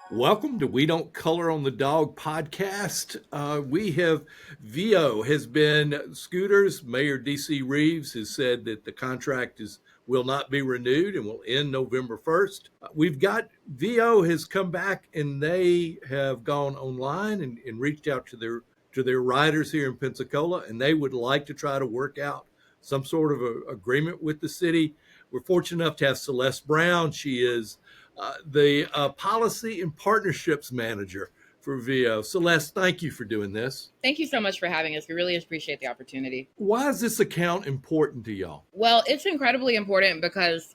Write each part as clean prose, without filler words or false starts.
Welcome to We Don't Color on the Dog podcast. We have VEO has been scooters. Mayor DC Reeves has said that the contract will not be renewed and will end November 1st. We've got VEO has come back and they have gone online and reached out to their riders here in Pensacola, and they would like to try to work out some sort of agreement with the city. We're fortunate enough to have Celeste Brown. She is the policy and partnerships manager for VEO. Celeste, thank you for doing this. Thank you so much for having us. We really appreciate the opportunity. Why is this account important to y'all? Well, it's incredibly important because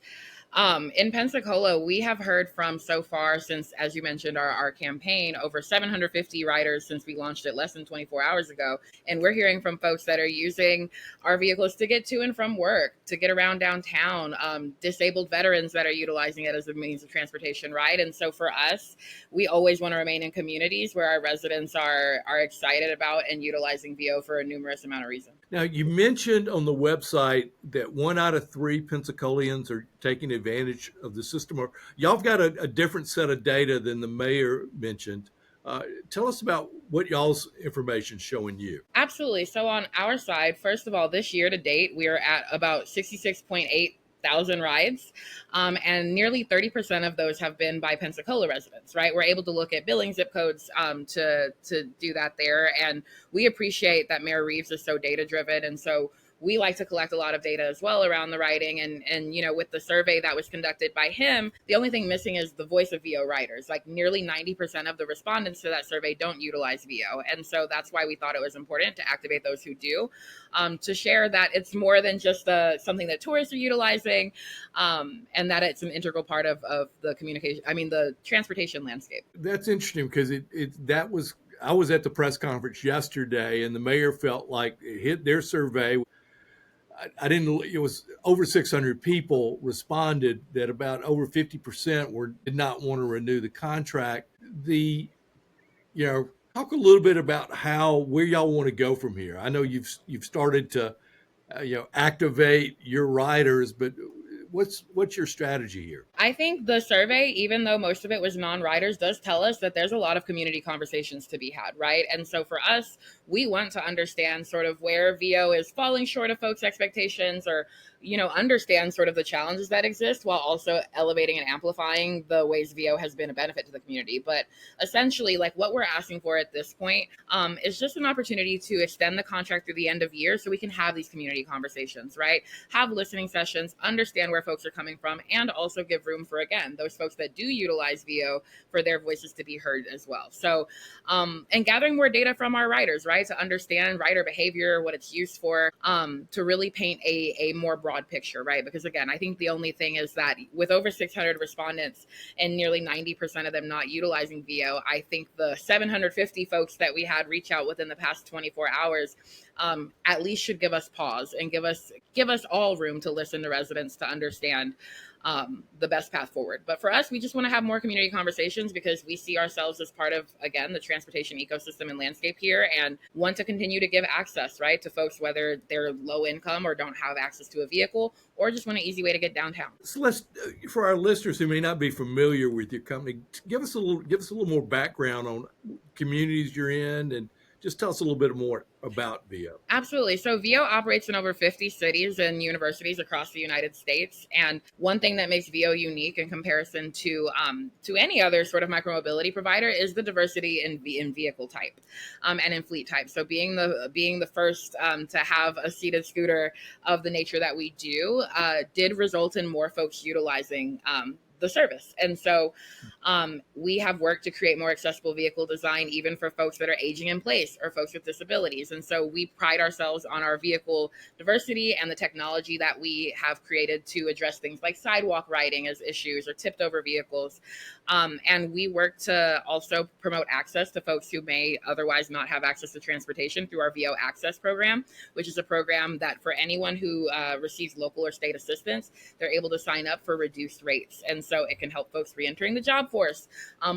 in Pensacola, we have heard from so far since, as you mentioned, our campaign, over 750 riders since we launched it less than 24 hours ago. And we're hearing from folks that are using our vehicles to get to and from work, to get around downtown, disabled veterans that are utilizing it as a means of transportation, right? And so for us, we always want to remain in communities where our residents are excited about and utilizing VEO for a numerous amount of reasons. Now, you mentioned on the website that 1 out of 3 Pensacolians are taking advantage of the system. Or y'all have got a different set of data than the mayor mentioned. Tell us about what y'all's information is showing you. Absolutely. So on our side, first of all, this year to date, we are at about 66.8 thousand rides, and nearly 30% of those have been by Pensacola residents, right? We're able to look at billing zip codes to do that there, and we appreciate that Mayor Reeves is so data driven, and so we like to collect a lot of data as well around the riding. And with the survey that was conducted by him, the only thing missing is the voice of VEO riders. Like nearly 90% of the respondents to that survey don't utilize VEO. And so that's why we thought it was important to activate those who do, to share that it's more than just something that tourists are utilizing, and that it's an integral part of the the transportation landscape. That's interesting because I was at the press conference yesterday, and the mayor felt like it hit their survey. I didn't. It was over 600 people responded. That about over 50% did not want to renew the contract. Talk a little bit about where y'all want to go from here. I know you've started to activate your riders, but what's your strategy here? I think the survey, even though most of it was non-riders, does tell us that there's a lot of community conversations to be had, right? And so for us, we want to understand sort of where VEO is falling short of folks' expectations, or understand sort of the challenges that exist, while also elevating and amplifying the ways VEO has been a benefit to the community. But essentially, like, what we're asking for at this point is just an opportunity to extend the contract through the end of year so we can have these community conversations, right? Have listening sessions, understand where folks are coming from, and also give room for, again, those folks that do utilize VEO for their voices to be heard as well. So, and gathering more data from our riders, right, to understand rider behavior, what it's used for, to really paint a more broad picture, right? Because again, I think the only thing is that with over 600 respondents and nearly 90% of them not utilizing VEO, I think the 750 folks that we had reach out within the past 24 hours at least should give us pause and give us all room to listen to residents to understand the best path forward. But for us, we just want to have more community conversations because we see ourselves as part of, again, the transportation ecosystem and landscape here, and want to continue to give access, right, to folks, whether they're low income or don't have access to a vehicle, or just want an easy way to get downtown. So for our listeners who may not be familiar with your company, give us a little more background on communities you're in, and just tell us a little bit more about VEO. Absolutely. So VEO operates in over 50 cities and universities across the United States. And one thing that makes VEO unique in comparison to any other sort of micromobility provider is the diversity in vehicle type and in fleet type. So being the first to have a seated scooter of the nature that we do did result in more folks utilizing the service. And so we have worked to create more accessible vehicle design, even for folks that are aging in place or folks with disabilities. And so we pride ourselves on our vehicle diversity and the technology that we have created to address things like sidewalk riding as issues or tipped over vehicles. And we work to also promote access to folks who may otherwise not have access to transportation through our VEO Access program, which is a program that for anyone who receives local or state assistance, they're able to sign up for reduced rates. And so it can help folks re-entering the job force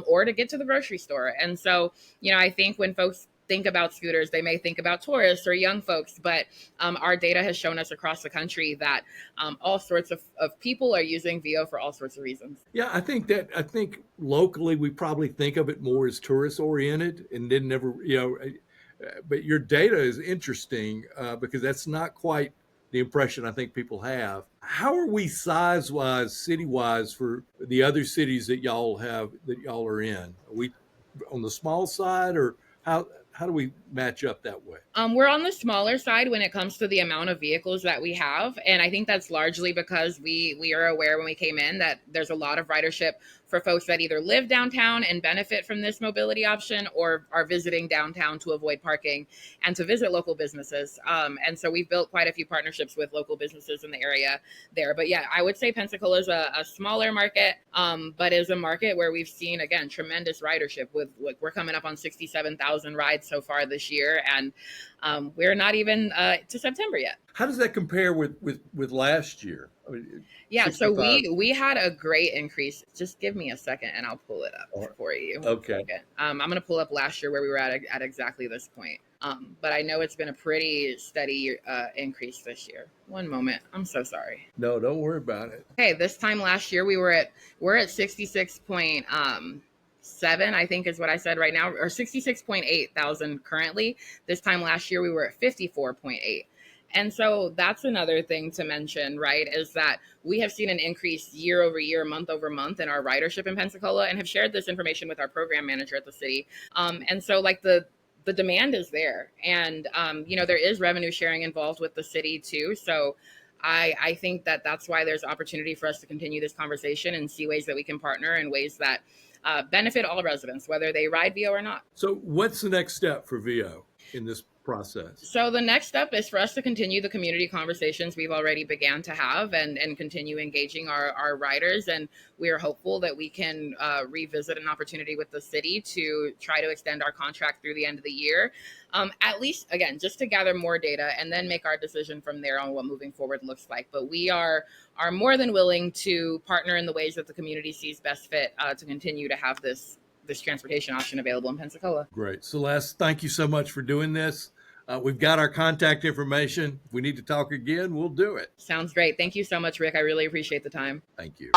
or to get to the grocery store. And so, I think when folks think about scooters, they may think about tourists or young folks, but our data has shown us across the country that all sorts of people are using VEO for all sorts of reasons. Yeah, I think locally we probably think of it more as tourist oriented and didn't ever, but your data is interesting because that's not quite the impression I think people have. How are we size wise, city wise for the other cities that y'all are in? Are we on the small side, or how do we match up that way? We're on the smaller side when it comes to the amount of vehicles that we have. And I think that's largely because we are aware when we came in that there's a lot of ridership for folks that either live downtown and benefit from this mobility option or are visiting downtown to avoid parking and to visit local businesses. And so we've built quite a few partnerships with local businesses in the area there. But yeah, I would say Pensacola is a smaller market, but is a market where we've seen, again, tremendous ridership we're coming up on 67,000 rides so far this year. And we're not even to September yet. How does that compare with last year? I mean, yeah, 65. So we had a great increase. Just give me a second and I'll pull it up for you. Okay. I'm going to pull up last year where we were at exactly this point. But I know it's been a pretty steady increase this year. One moment. I'm so sorry. No, don't worry about it. Okay, this time last year we're at 66.7, I think is what I said right now, or 66.8 thousand currently. This time last year we were at 54.8. And so that's another thing to mention, right, is that we have seen an increase year over year, month over month in our ridership in Pensacola, and have shared this information with our program manager at the city. And so like the demand is there, and there is revenue sharing involved with the city too. So I think that that's why there's opportunity for us to continue this conversation and see ways that we can partner in ways that benefit all residents, whether they ride VEO or not. So what's the next step for VEO in this process? So the next step is for us to continue the community conversations we've already began to have and continue engaging our riders. And we are hopeful that we can revisit an opportunity with the city to try to extend our contract through the end of the year. At least, again, just to gather more data and then make our decision from there on what moving forward looks like. But we are more than willing to partner in the ways that the community sees best fit to continue to have this transportation option available in Pensacola. Great. Celeste, thank you so much for doing this. We've got our contact information. If we need to talk again, we'll do it. Sounds great. Thank you so much, Rick. I really appreciate the time. Thank you.